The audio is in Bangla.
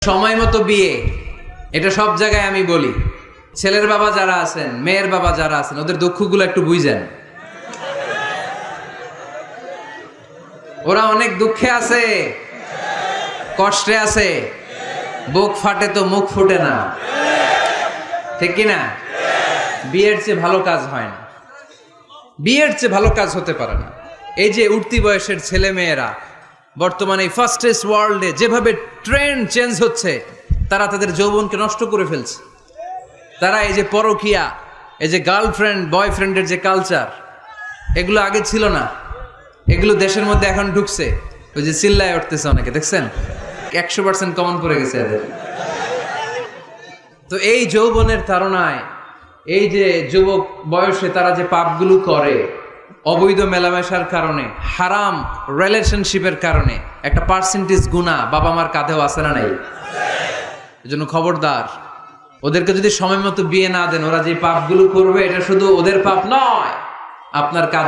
সময় মতো বিয়ে, এটা সব জায়গায় আমি বলি। ছেলের বাবা যারা আছেন, মেয়ের বাবা যারা আছেন, ওদের দুঃখগুলো একটু বুঝেন। ওরা অনেক দুঃখে আছে, কষ্টে আছে। বুক ফাটে তো মুখ ফুটে না, ঠিক কিনা? বিয়ের চেয়ে ভালো কাজ হয় না, বিয়ের চেয়ে ভালো কাজ হতে পারে না। এই যে উঠতি বয়সের ছেলে মেয়েরা বর্তমানে ফাস্টেস্ট ওয়ার্ল্ডে যেভাবে ট্রেন্ড চেঞ্জ হচ্ছে, তারা তাদের যৌবনকে নষ্ট করে ফেলছে। তারা এই যে পরকিয়া, এই যে গার্লফ্রেন্ড বয়ফ্রেন্ডের যে কালচার, এগুলো আগে ছিল না, এগুলো দেশের মধ্যে এখন ঢুকছে। ওই যে চিল্লায় উঠতেছে অনেকে, দেখছেন? 100% কমন পড়ে গেছে এদের। তো এই যৌবনের তাড়নায়, এই যে যুবক বয়সে তারা যে পাপগুলো করে, অবৈধ মেলামেশার কারণে, হারাম রিলেশনশিপের কারণে একটা পার্সেন্টেজ গুনাহ বাবা মার কাঁধেও আছে না নাই? এজন্য খবরদার, ওদেরকে যদি সময় মতো বিয়ে না দেন, ওরা যে পাপগুলো করবে এটা শুধু ওদের পাপ নয়, আপনার কাঁধে